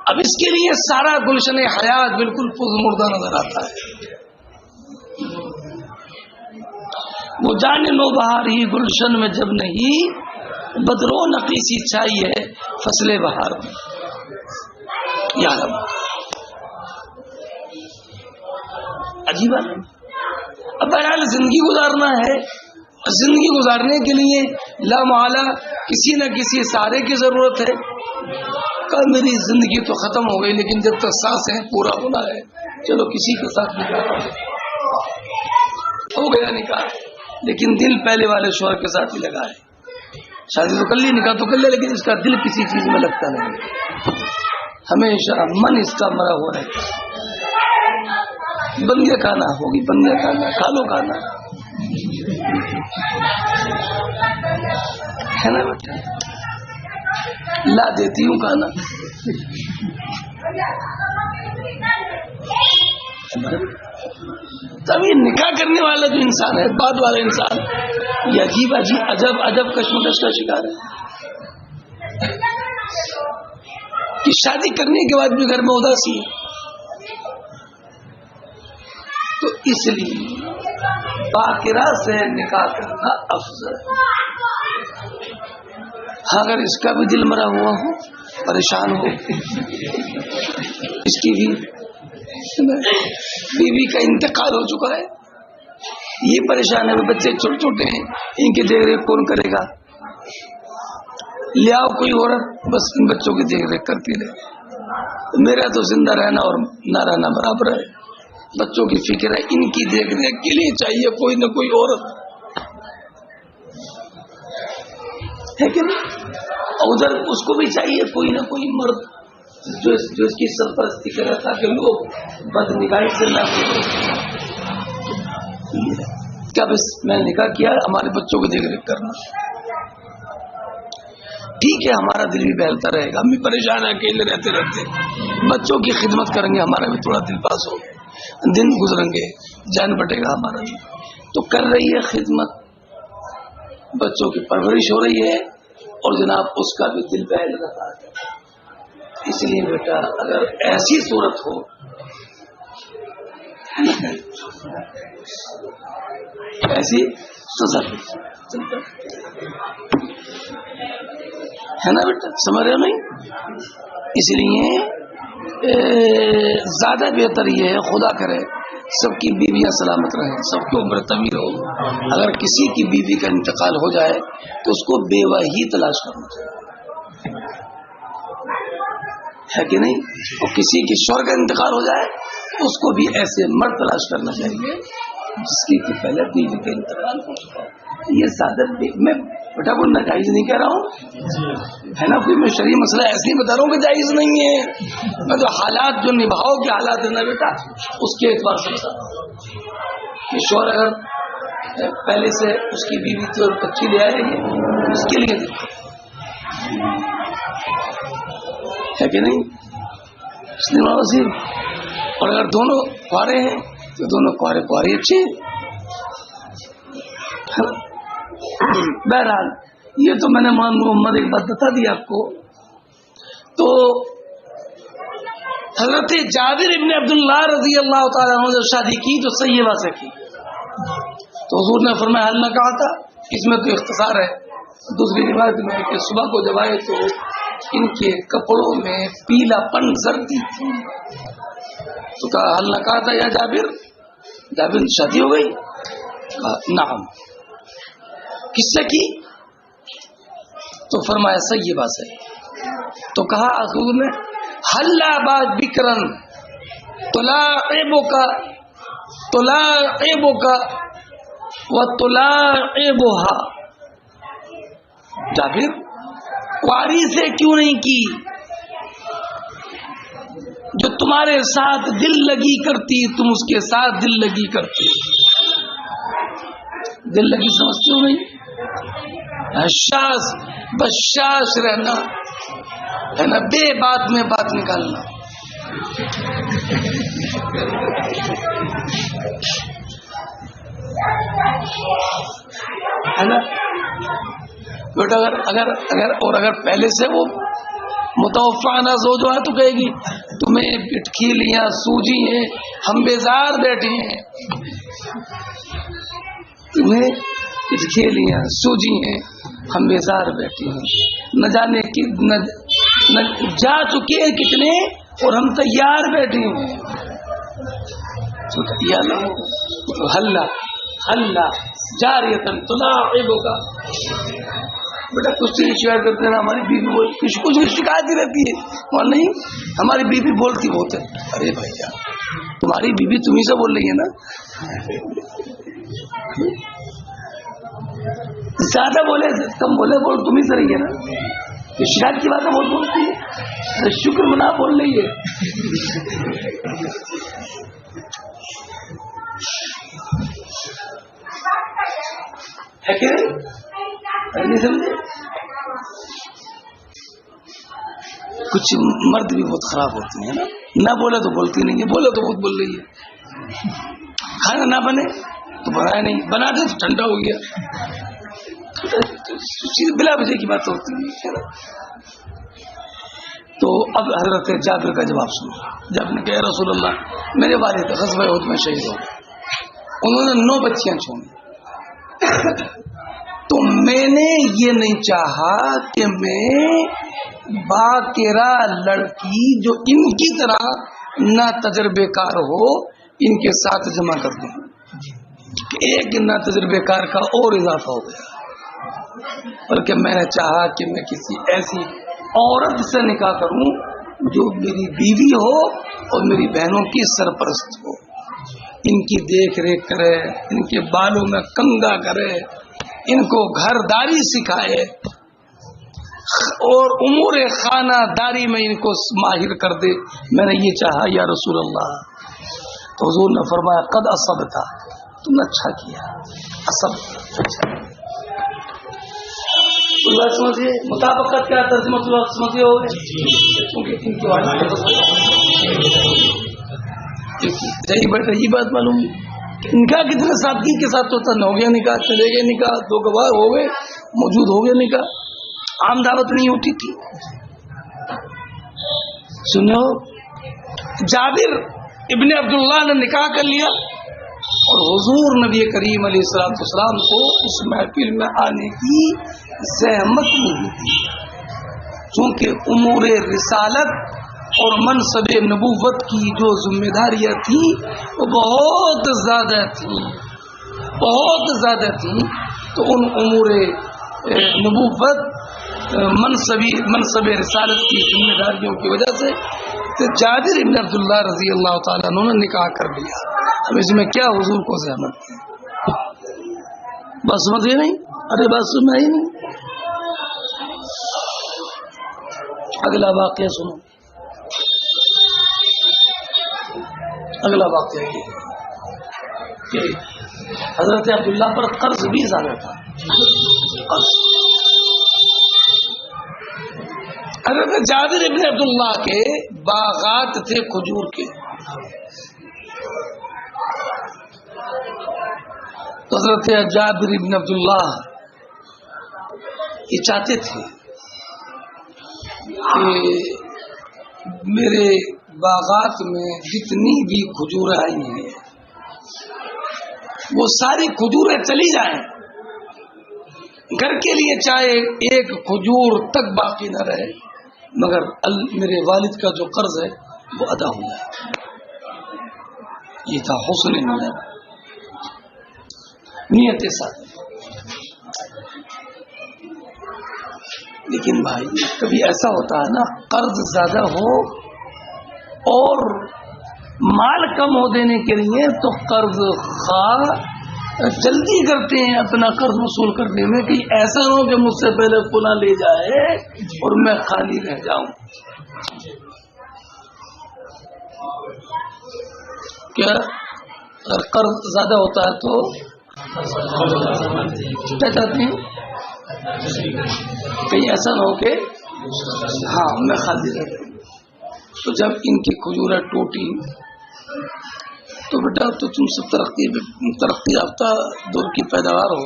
اب اس کے لیے سارا گلشن حیات بالکل پُرمردہ نظر آتا ہے. وہ جانے لو بہار ہی گلشن میں جب نہیں، بدرو نقیسی چھائی ہے فصل بہار میں. یا رب عجیب ہے. اب بہرحال زندگی گزارنا ہے، زندگی گزارنے کے لیے لا محالہ کسی نہ کسی سہارے کی ضرورت ہے. کل میری زندگی تو ختم ہو گئی لیکن جب تک سانس ہے پورا ہونا ہے، چلو کسی کے ساتھ نکاح ہو گیا نکاح، لیکن دل پہلے والے شوہر کے ساتھ ہی لگا ہے. شادی تو کر لی، نکاح تو کر لیا، لیکن اس کا دل کسی چیز میں لگتا نہیں، ہمیشہ من اس کا مرا ہوا ہے. بندے کھانا ہوگی، بندے کھانا کھا لو، کھانا ہے نا بیٹا، لا دیتی ہوں کھانا. تب یہ نکاح کرنے والا جو انسان ہے، بعد والا انسان، یہ عجیب عجب کشمکش کا شکار ہے کہ شادی کرنے کے بعد بھی گھر میں اداسی ہے. تو اس لیے باقرہ سے نکاح کرنا افضل ہے. اگر اس کا بھی دل مرا ہوا ہو، پریشان ہو، اس کی بھی بیوی کا انتقال ہو چکا ہے، یہ پریشان ہے، بچے چھوٹے چھوٹے ہیں، ان کی دیکھ ریکھ کون کرے گا؟ لے آؤ کوئی عورت، بس ان بچوں کی دیکھ ریکھ کرتی رہے. میرا تو زندہ رہنا اور نہ رہنا برابر ہے. بچوں کی فکر ہے، ان کی دیکھ ریکھ کے لیے چاہیے کوئی نہ کوئی عورت ہے کہ نہیں. ادھر اس کو بھی چاہیے کوئی نہ کوئی مرد جو اس کی سرپرستی کرے تاکہ لوگ بد نگاہی سے نہ کیا. بس میں نے نکاح کیا، ہمارے بچوں کو دیکھ ریکھ کرنا ٹھیک ہے، ہمارا دل بھی بہلتا رہے گا، ہم بھی پریشان ہیں اکیلے رہتے بچوں کی خدمت کریں گے، ہمارا بھی تھوڑا دل پاس ہوگا، دن گزریں گے، جان بٹے گا ہمارا بھی. تو کر رہی ہے خدمت، بچوں کی پرورش ہو رہی ہے، اور جناب اس کا بھی دل بہل رہا ہے. اس لیے بیٹا اگر ایسی صورت ہو ایسی تصرف چلتا ہے نا بیٹا، سمجھ رہے ہو نہیں؟ اس لیے زیادہ بہتر یہ ہے، خدا کرے سب کی بیویاں سلامت رہیں، سب کی عمر طویل ہو. اگر کسی کی بیوی کا انتقال ہو جائے تو اس کو بیوہ ہی تلاش کرنا چاہیے، ہے کہ نہیں؟ اور کسی کے شوہر کا انتقال ہو جائے تو اس کو بھی ایسے مرد تلاش کرنا چاہیے جس کی کہ پہلے بیوی کا انتقال ہو چکا. یہ زیادہ میں بیٹا کوئی ناجائز نہیں کہہ رہا ہوں، ہے نا، کوئی میں شرعی مسئلہ ایسے ہی بتا رہا ہوں کہ جائز نہیں ہے. میں تو حالات جو نبھاؤ کے حالات ہے نا بیٹا، اس کے اعتبار سے بتا رہا ہوں کہ شوہر اگر پہلے سے اس کی بیوی کی اور بچی لے آئے گی اس کے لیے ہے کہ نہیں؟ اس لیے وزیر، اور اگر دونوں کوارے ہیں تو دونوں کوارے اچھے ہیں. بہرحال یہ تو میں نے محمد ایک بات بتا دی آپ کو. تو حضرت جابر ابن عبداللہ رضی اللہ تعالیٰ عنہ جب شادی کی تو سیبہ سے کی، تو حضور نے فرمایا حل نہ کہا تھا. اس میں تو اختصار ہے. دوسری روایت میں کہ صبح کو جب آئے تو ان کے کپڑوں میں پیلا پن زردی تھی، تو کہا حل نہ کہا تھا یا جابر؟ جابر شادی ہو گئی؟ کہا نعم. کس سے کی؟ تو فرمایا سیبہ سے. تو کہا حضور نے حل بعد بکرن تلاعبک وتلاعبها. جابر کواری سے کیوں نہیں کی جو تمہارے ساتھ دل لگی کرتی، تم اس کے ساتھ دل لگی کرتی. دل لگی سمجھتے ہو نہیں؟ حشاش بشاش رہنا ہے نا، بے بات میں بات نکالنا. ہے نا بیٹا؟ اگر پہلے سے وہ متوفانہ زوج ہے تو کہے گی تمہیں پٹکیلیاں سوجی ہیں، ہم بیزار بیٹھے ہیں، تمہیں پٹکیلیاں سوجی ہیں، ہم بیزار بیٹھے ہیں، نہ جانے کی نہ جا چکے کتنے اور ہم تیار بیٹھے ہیں. حلہ جاریتن تلاعبک. بیٹا کچھ چیز شکایت کرتے ہیں، ہماری بیوی بول کچھ شکایت ہی رہتی ہے، اور نہیں ہماری بیوی بولتی بہت ہے. ارے بھائی جان تمہاری بیوی تمہیں سے بول رہی ہے نا، زیادہ بولے کم بولے بول تمہیں سے رہی ہے نا. یہ شکایت کی بات ہے، بہت بولتی ہے، شکر منا بول رہی ہے. ہے کہ نہیں سمجھے؟ کچھ مرد بھی بہت خراب ہوتے ہیں نا، نہ بولے تو بولتی نہیں ہے، بولے تو بہت بول رہی ہے. کھانا نہ بنے تو بنایا نہیں، بنا دے تو ٹھنڈا ہو گیا. بلا وجہ کی بات ہوتی ہے. تو اب حضرت جابر کا جواب سنو. جب نے کہا رسول اللہ میرے والد غزوہ احد میں شہید ہو گئے، انہوں نے 9 بچیاں چھوڑی، تو میں نے یہ نہیں چاہا کہ میں باقرہ لڑکی جو ان کی طرح نہ تجربے کار ہو ان کے ساتھ جمع کر دوں. ایک نہ تجربے کار کا اور اضافہ ہو گیا، بلکہ میں نے چاہا کہ میں کسی ایسی عورت سے نکاح کروں جو میری بیوی ہو اور میری بہنوں کی سرپرست ہو، ان کی دیکھ ریکھ کرے، ان کے بالوں میں کنگا کرے، ان کو گھر داری سکھائے اور امور خانہ داری میں ان کو ماہر کر دے. میں نے یہ چاہا یا رسول اللہ. تو حضور نے فرمایا قد اصبتا، تم نے اچھا کیا. اچھا بات سمجھیے، مطابقت کیا ترجمہ سمجھے ہو یہ بات معلوم. نکاح کتنے سادگی کے ساتھ ہوتا، نہ ہو گیا نکاح، چلے گئے نکاح، 2 گواہ ہو گئے، موجود ہو گیا نکاح، عام دعوت نہیں ہوتی تھی. سنو جابر ابن عبداللہ نے نکاح کر لیا اور حضور نبی کریم علیہ السلام کو اس محفل میں آنے کی زحمت نہیں دی، چونکہ امور رسالت اور منصب نبوت کی جو ذمہ داریاں تھیں وہ بہت زیادہ تھیں، تو ان امور نبوت منصب رسالت کی ذمہ داریوں کی وجہ سے تو جابر ابن عبداللہ رضی اللہ تعالیٰ عنہ نے نکاح کر لیا. اب اس میں کیا حضور کو زحمت تھی؟ بس سمجھ گئے نہیں؟ ارے بات سمجھ ہی نہیں. اگلا واقعہ سنو. اگلا واقعہ یہ کہ حضرت عبداللہ پر قرض بھی زیادہ تھا. حضرت جابر ابن عبداللہ کے باغات تھے کھجور کے. حضرت جابر ابن عبداللہ یہ چاہتے تھے کہ میرے باغات میں جتنی بھی کھجوریں آئی ہیں وہ ساری کھجوریں چلی جائیں، گھر کے لیے چاہے ایک کھجور تک باقی نہ رہے، مگر میرے والد کا جو قرض ہے وہ ادا ہو جائے. یہ تھا حسن نیت ساتھ. لیکن بھائی کبھی ایسا ہوتا ہے نا، قرض زیادہ ہو اور مال کم ہو دینے کے لیے تو قرض خواہ جلدی کرتے ہیں اپنا قرض وصول کرنے میں، کہ ایسا نہ ہو کہ مجھ سے پہلے فلاں لے جائے اور میں خالی رہ جاؤں. کیا اگر قرض زیادہ ہوتا ہے تو کیا چاہتے ہیں؟ کہیں ایسا نہ ہو کہ ہاں میں خالی رہ جاؤں. تو جب ان کی کھجوریں ٹوٹی تو بیٹا تو تم سب ترقی یافتہ دور کی پیداوار ہو،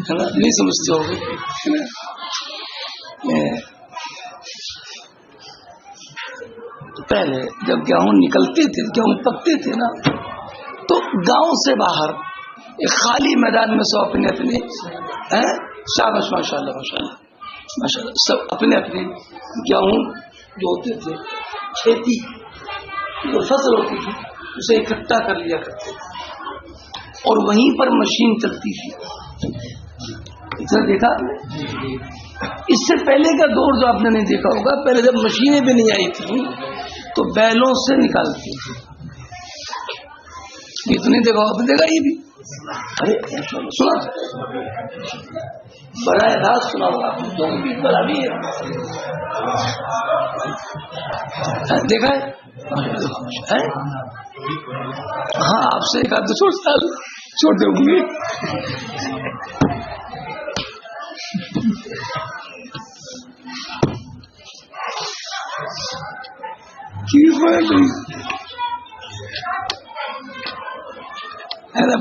ہے نا، نہیں سمجھتے ہو تو پہلے جب گیہوں نکلتے تھے، گیہوں پکتے تھے نا، تو گاؤں سے باہر ایک خالی میدان میں سب اپنے شاباش ماشاء اللہ ماشاء اللہ ماشاء اللہ سب اپنے گیہوں جو ہوتے تھے، کھیتی جو فصل ہوتی تھی اسے اکٹھا کر لیا کرتے تھے اور وہیں پر مشین چلتی تھی. دیکھا اس سے پہلے کا دور جو آپ نے نہیں دیکھا ہوگا، پہلے جب مشینیں بھی نہیں آئی تھی تو بیلوں سے نکالتی تھی. یہ تو نہیں دیکھا، آپ نے دیکھا یہ بھی؟ ارے سنا براہ راست سنا ہوگا، بڑا بھی ہے، دیکھا ہے؟ ہاں آپ سے ایک آدھ سال چھوٹے ہوں گے.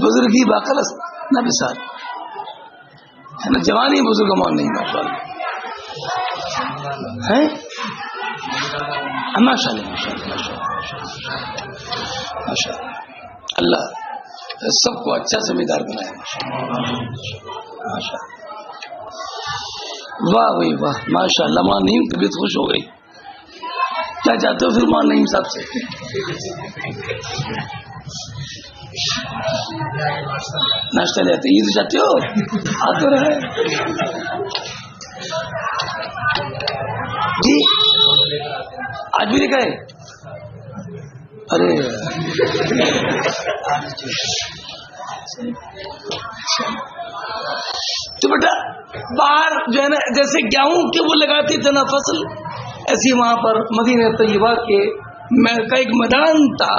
بزرگی باقل نہ مثال ہے نا، جوانی بزرگ مان نہیں ماشاء اللہ ہے، ماشاء اللہ ماشاء اللہ. اللہ سب کو اچھا زمیندار بنائے ماشاء اللہ. واہ بھائی واہ ماشاء اللہ. ماں نعیم طبیعت خوش ہو گئی. کیا چاہتے ہو پھر ماں نعیم صاحب سے؟ ناشتہ لے آتے، یہ تو چاہتے ہو آتے رہے جی. آج بھی لکھا ہے؟ ارے تو بیٹا باہر جو ہے نا، جیسے گیہوں کے وہ لگاتے تھے نا فصل، ایسی وہاں پر مدینہ طیبہ کے کا ایک میدان تھا،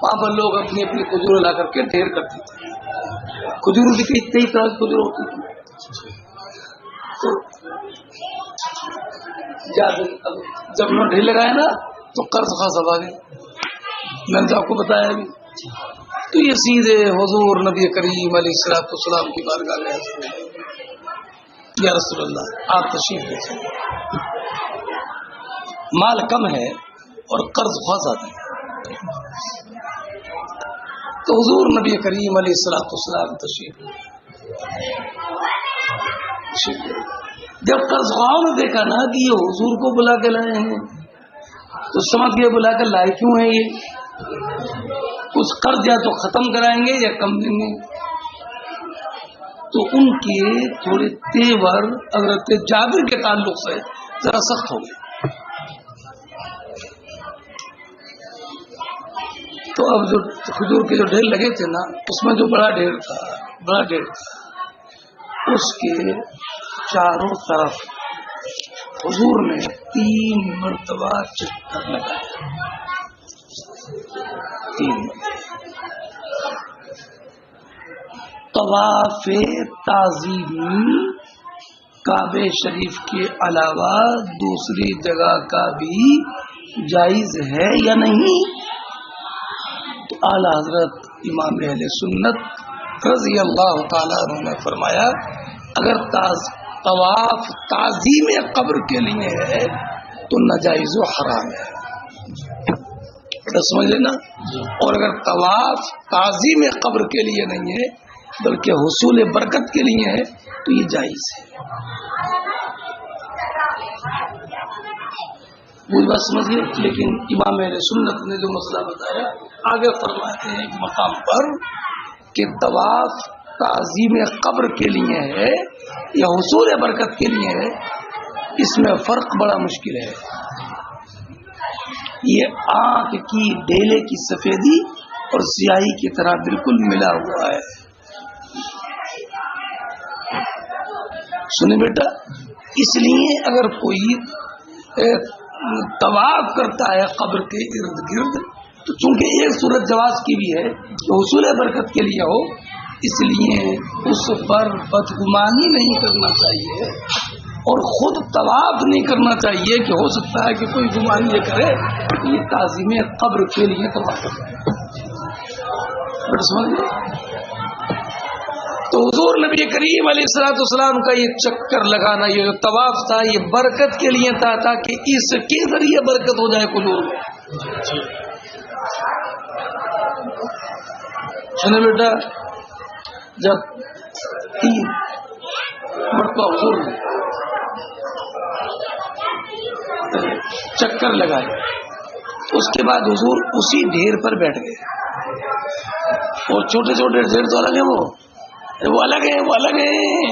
وہاں پر لوگ اپنی اپنی کھجور لا کر کے ڈھیر کرتے تھے. کھجوروں کی کئی طرح کی کھجور ہوتی تھی. جب انہوں نے ڈھیر لگایا نا تو قرض خاص اب آ گئے. میں نے تو آپ کو بتایا ابھی. تو یہ سیدھے حضور نبی کریم علیہ السلام کی بارگاہ میں، یا رسول اللہ آپ تشریف لے، مال کم ہے اور قرض بہت زیادہ ہے. تو حضور نبی کریم علیہ السلام تشریف جب قرض خواہوں نے دیکھا نا کہ یہ حضور کو بلا کے لائے ہیں تو سمجھ گئے بلا کر لائے کیوں ہیں یہ، کچھ قرض یا تو ختم کرائیں گے یا کم دیں گے. تو ان کے تھوڑے تیور حضرت جابر کے تعلق سے ذرا سخت ہو گئے. تو اب جو کھجور کے جو ڈھیر لگے تھے نا اس میں جو بڑا ڈھیر تھا اس کے چاروں طرف حضور نے 3 مرتبہ چکر لگایا. 3 طواف تعظیمی کعبہ شریف کے علاوہ دوسری جگہ کا بھی جائز ہے یا نہیں؟ تو اعلی حضرت امام اہل سنت رضی اللہ تعالیٰ عنہ نے فرمایا اگر طواف تعظیم قبر کے لیے ہے تو ناجائز و حرام ہے. سمجھ لینا. اور اگر طواف تعظیم قبر کے لیے نہیں ہے بلکہ حصول برکت کے لیے ہے تو یہ جائز ہے. وہ بات سمجھیے. لیکن امام اہل سنت نے جو مسئلہ بتایا آگے فرماتے ہیں ایک مقام پر کہ طواف تعظیم قبر کے لیے ہے یا حصول برکت کے لیے ہے، اس میں فرق بڑا مشکل ہے. یہ آنکھ کی ڈیلے کی سفیدی اور سیاہی کی طرح بالکل ملا ہوا ہے. سنیں بیٹا، اس لیے اگر کوئی طواف کرتا ہے قبر کے ارد گرد تو چونکہ ایک صورت جواز کی بھی ہے کہ حصول برکت کے لیے ہو، اس لیے اس پر بدگمانی نہیں کرنا چاہیے اور خود طواف نہیں کرنا چاہیے کہ ہو سکتا ہے کہ کوئی گمان یہ کرے کہ یہ تعظیم قبر کے لیے طواف کرتا ہے. تو حضور نبی کریم علیہ السلام کا یہ چکر لگانا، یہ جو طواف تھا یہ برکت کے لیے تھا تاکہ اس کے ذریعے برکت ہو جائے قلوب میں. سنیں بیٹا، جب 3 مرتبہ حضور نے چکر لگائے اس کے بعد حضور اسی ڈھیر پر بیٹھ گئے. اور چھوٹے چھوٹے ڈھیر تو الگ ہیں، وہ الگ ہیں، وہ الگ ہیں،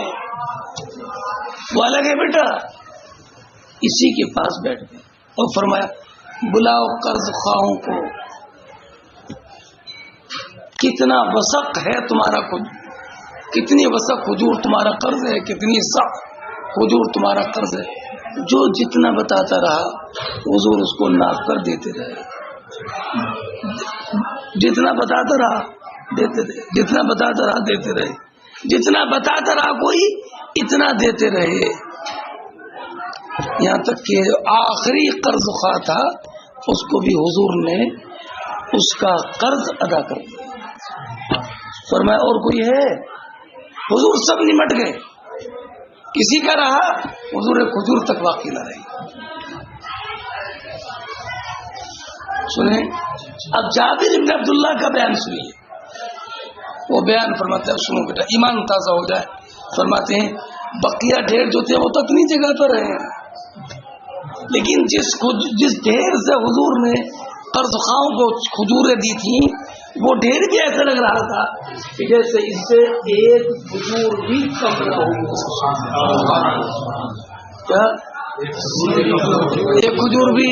وہ الگ ہے بیٹا. اسی کے پاس بیٹھ گئے اور فرمایا بلاؤ قرض خواہوں کو. کتنا وثق ہے تمہارا کتنی وثق حضور تمہارا قرض ہے، کتنی سخت حضور تمہارا قرض ہے. جو جتنا بتاتا رہا حضور اس کو ناپ کر دیتے رہے. جتنا بتاتا رہا دیتے رہے، جتنا بتاتا رہا دیتے رہے، جتنا بتاتا رہا کوئی اتنا دیتے رہے. یہاں تک کہ آخری قرض خواہ تھا اس کو بھی حضور نے اس کا قرض ادا کر دیا. فرمایا اور کوئی ہے؟ حضور سب نمٹ گئے. کسی کا رہا حضور حضور تک واقعی نہ رہی. سنیں اب جابر بن عبداللہ کا بیان سنیے. وہ بیان فرماتے ہیں، سنو بیٹا ایمان تازہ ہو جائے. فرماتے ہیں بقیہ ڈھیر جو تھے وہ تو اپنی جگہ پر رہے، لیکن جس ڈھیر سے حضور نے قرض خواہوں کو کھجوریں دی تھیں وہ ڈھیر بھی ایسا لگ رہا تھا کہ جیسے اس سے ایک کھجور بھی کم نہ ہوگی. کیا ایک کھجور بھی؟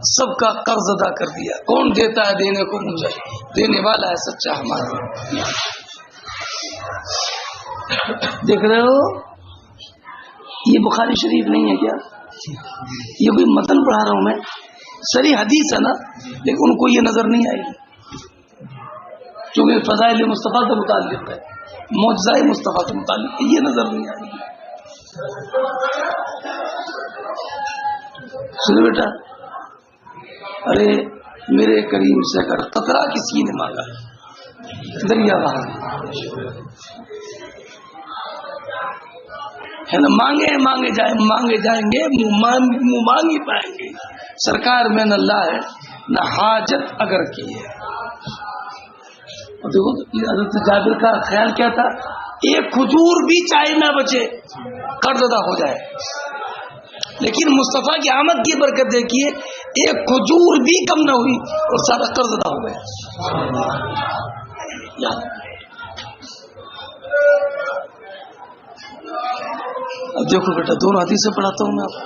سب کا قرض ادا کر دیا. کون دیتا ہے؟ دینے کو مجھے دینے والا ہے سچا ہمارا. دیکھ رہے ہو یہ بخاری شریف نہیں ہے کیا؟ یہ کوئی متن پڑھا رہا ہوں میں، صریح حدیث ہے نا، لیکن ان کو یہ نظر نہیں آئے گی چونکہ فضائل مصطفیٰ سے متعلق ہے، معجزۂ مصطفیٰ سے متعلق ہے، یہ نظر نہیں آئے گی. سنو بیٹا، ارے میرے کریم سے اگر قطرہ کسی نے مانگا دریا بہا ہے نا، مانگے جائیں گے، منہ مانگ ہی پائیں گے. سرکار میں نہ اللہ ہے نہ حاجت اگر کی ہے. اور دیکھو حضرت جابر کا خیال کیا تھا، ایک کھجور بھی چائے نہ بچے، قرض ادا ہو جائے. لیکن مصطفیٰ کی آمد کی برکت دیکھیے، ایک کھجور بھی کم نہ ہوئی اور سارا قرض ادا ہو گیا. اب دیکھو بیٹا، دونوں حدیثیں پڑھاتا ہوں میں آپ کو.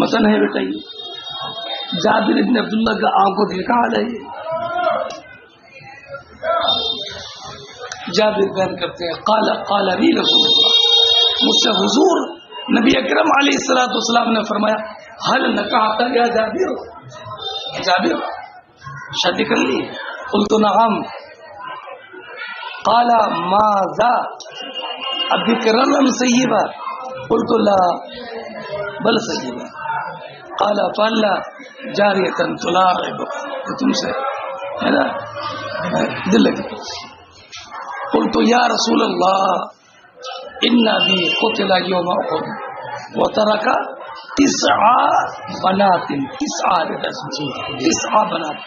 متن ہے بیٹا یہ جابر بن عبداللہ کا آنکھ کو دیکھا حال ہے. یہ جابر بیان کرتے ہیں، قال قال لی رسول اللہ، مجھ سے حضور نبی اکرم علیہ الصلوۃ والسلام نے فرمایا، هل نکحت یا جابر، جابر شادی کر لی؟ قلت نعم. قال ماذا ابکرا ام سیبا؟ قلت لا بل سیبا. قال فلا جاریۃ تلاعبک، تم سے ہے نا دل لگی. قلت یا رسول اللہ ان ابی قتل یوم احد وترک 9 بنات، 9 بنات،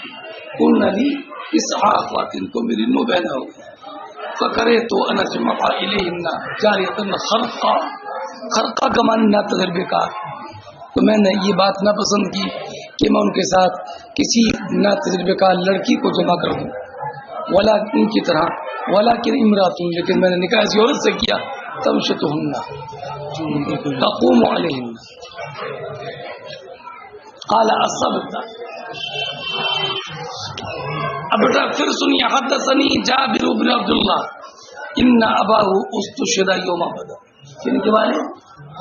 ان لی 9 خواتین، تو میری 9 بہنیں ہو گئی. فکرہت ان اجمع الیہن جاریۃ خرقہ، خرقہ کا معنی نا تجربے کار. تو میں نے یہ بات ناپسند کی کہ میں ان کے ساتھ کسی نا تجربے کار لڑکی کو جمع کر دوں، ولا ان کی طرح، ولیکن امراتun، لیکن میں نے نکاح ایسی عورت سے کیا، تمشطہن تقوم علیہن. قال اصبت. اب بیٹا پھر سنیے، حدثنی جابر بن عبداللہ ان اباہ استشہد یوم بدر، کن کے بارے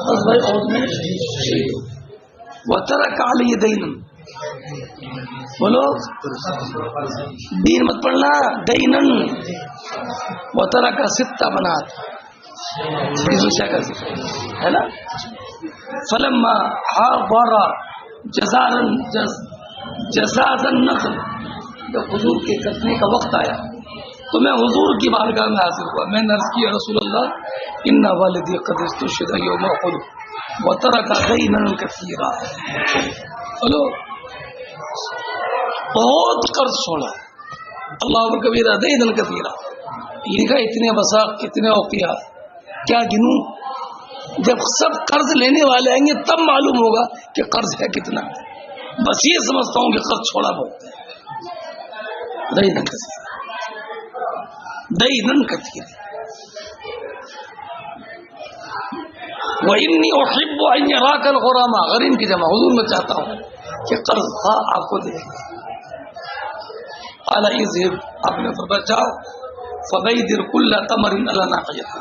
غزوہ احد میں شہید ہو. وترک علی دین، بولو دین مت پڑھنا، دینن. وترک 6 بنات، ہے نا. فلما حاضر جزاز النخل، جب حضور کے کٹنے کا وقت آیا تو میں حضور کی بارگاہ میں حاضر ہوا. میں نے عرض کیا رسول اللہ ان والدی قد استشهد یوم احد وترک دینا کثیرا. چلو بہت قرض چھوڑا، اللہ کبیرہ دینا کثیرا. یہ کہا اتنے وساق، کتنے اوقیات، کیا گنوں. جب سب قرض لینے والے آئیں گے تب معلوم ہوگا کہ قرض ہے کتنا. بس یہ سمجھتا ہوں کہ قرض چھوڑا بہت ہے. دینا کثیرا، دینا کثیرا. وَإِنِّي أُحِبُّ أَن يَرَاكَ الْغُرَمَاء، غریم کی جمع، حضور میں چاہتا ہوں کہ قرض آپ کو دے. قال اذهب، آپ نے فرمایا جاؤ، فبیدر کل تمر علی ناقیتہ،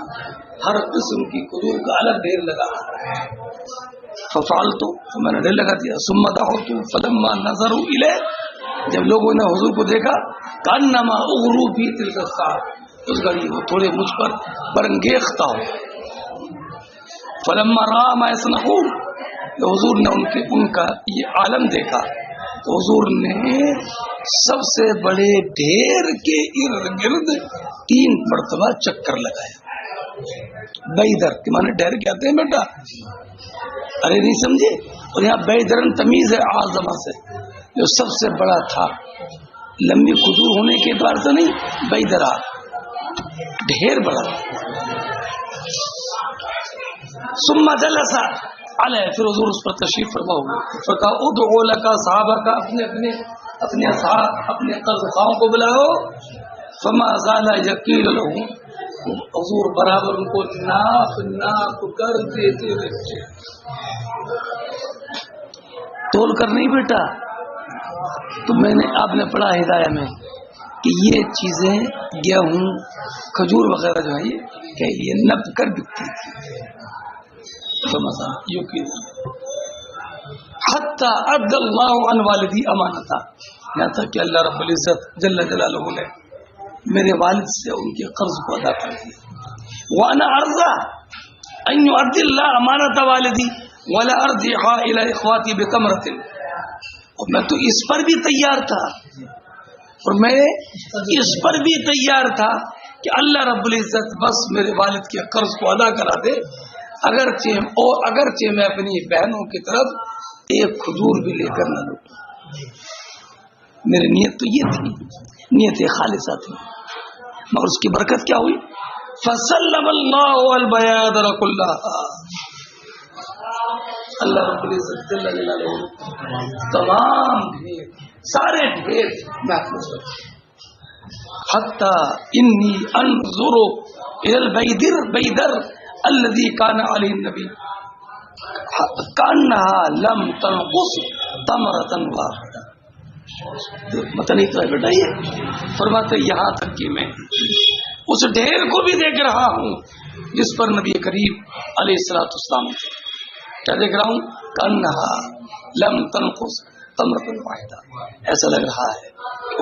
ہر قسم کی کھجور کا الگ ڈھیر لگا. ففعلت، میں نے ڈھیر لگا دیا. ثم دعوت فلما نظروا الیہ، جب لوگوں نے حضور کو دیکھا، کانما اغروا فی تلک الساعة، اس گھڑی وہ تھوڑے مجھ پر برنگیختہ ہو. فلما رأى ما يصنعون، حضور نے ان کا یہ عالم دیکھا تو حضور نے سب سے بڑے ڈھیر کے ارد گرد 3 مرتبہ چکر لگایا. بیدر کے معنی ڈھیر کہتے ہیں بیٹا، ارے نہیں سمجھے. اور یہاں بیدرن تمیز ہے اعظم سے، جو سب سے بڑا تھا، لمبی کھجور ہونے کے اعتبار سے نہیں، بیدرا ڈھیر بڑا. ثم جلس علیہ، پھر حضور اس پر تشریف فرما ہوئے. فقال ادعو لك صحابہ، اپنے اصحاب، اپنے قرض خواہوں کو بلاؤ. فما زال یقیل لهم، حضور برابر ان کو ناپ کر دیتے رہتے، تول کر نہیں بیٹا. تو میں نے، آپ نے پڑھا ہدایہ میں کہ یہ چیزیں گیہوں، کھجور وغیرہ جو ہے کہ یہ نپ کر بکتی تھی. حتی ادى اللہ عن والدی امانتا، یہاں تک کہ اللہ رب العزت جل جلالہ نے میرے والد سے ان کے قرض کو ادا کر دیا. وانا ارضى ان يؤدي الله امانت والدی ولا ارجعها الى اخواتي بتمرة، اور میں تو اس پر بھی تیار تھا، اور میں اس پر بھی تیار تھا کہ اللہ رب العزت بس میرے والد کے قرض کو ادا کرا دے، اگرچہ میں اپنی بہنوں کی طرف ایک کھجور بھی لے کر نہ لوٹوں. میری نیت تو یہ تھی، نیت خالصہ تھی. مگر اس کی برکت کیا ہوئی؟ فسلم اللہ البیادر کلھا، اللہ رب العزت جل جلالہ تمام ڈھیر، سارے ڈھیر محفوظ رکھے. حتی انی انظر الی البیدر الذی کان علیہ النبی کانہا لم تنقص تمرۃ واحدہ. پتہ نہیں تو بیٹا یہ فرماتے یہاں تک کہ میں اس ڈھیر کو بھی دیکھ رہا ہوں جس پر نبی کریم علیہ الصلوۃ والسلام کیا دیکھ رہا ہوں؟ کانہا لم تنقص تمرۃ واحدہ. ایسا لگ رہا ہے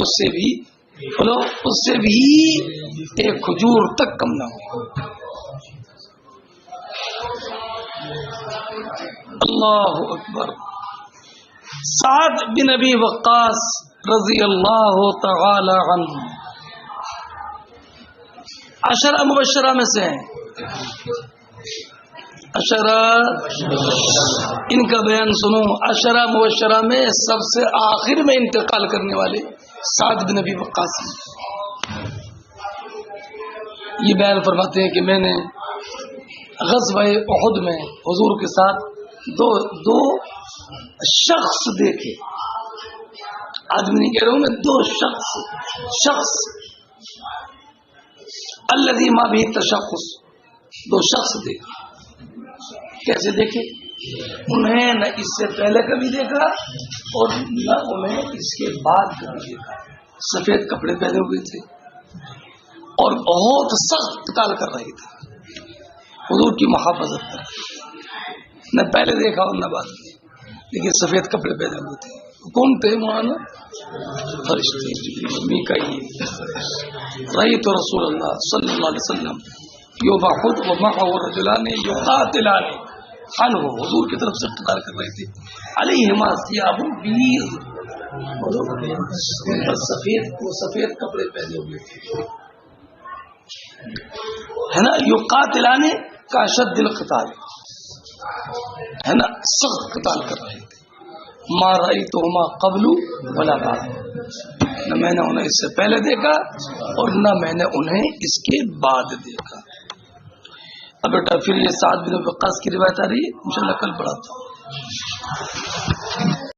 اس سے بھی بولو اس سے بھی ایک کھجور تک کم نہ ہو. اللہ اکبر. سعد بن ابی وقاص رضی اللہ تعالی عنہ عشرہ مبشرہ میں سے ہیں. عشرہ ان کا بیان سنو. عشرہ مبشرہ میں سب سے آخر میں انتقال کرنے والے سعد بن ابی وقاص. یہ بیان فرماتے ہیں کہ میں نے غزوہ احد میں حضور کے ساتھ دو شخص دیکھے. آدمی نہیں کہہ رہا ہوں میں، دو شخص الذی ما بھی تشخص، دو شخص دیکھے. کیسے دیکھے؟ انہیں نہ اس سے پہلے کبھی دیکھا اور نہ انہیں اس کے بعد کبھی دیکھا. سفید کپڑے پہنے ہوئے تھے اور بہت سخت قتال کر رہے تھے حضور کی محافظت پر. نہ پہلے دیکھا اور نہ بعد میں، لیکن سفید کپڑے پہنے ہوئے تھے. کون تھے مولانا؟ فرشتے میکائیل. رأیت رسول اللہ صلی اللہ علیہ وسلم یبعث ومعه رجلان یقاتلان عنہ. حضور کی طرف سے قتال کر رہے تھے. علیہما ثیاب بیض، سفید کپڑے پہنے ہوئے تھے، ہے نا. یقاتلان کا شد القتال، ہے نا، سخت قتال کر رہے تھے. ما رأیتہما قبل ولا بعد، نہ میں نے انہیں اس سے پہلے دیکھا اور نہ میں نے انہیں اس کے بعد دیکھا. اب بیٹا پھر یہ سعد بن وقاص کی روایت آ رہی ہے، انشاءاللہ کل پڑھاتا ہوں.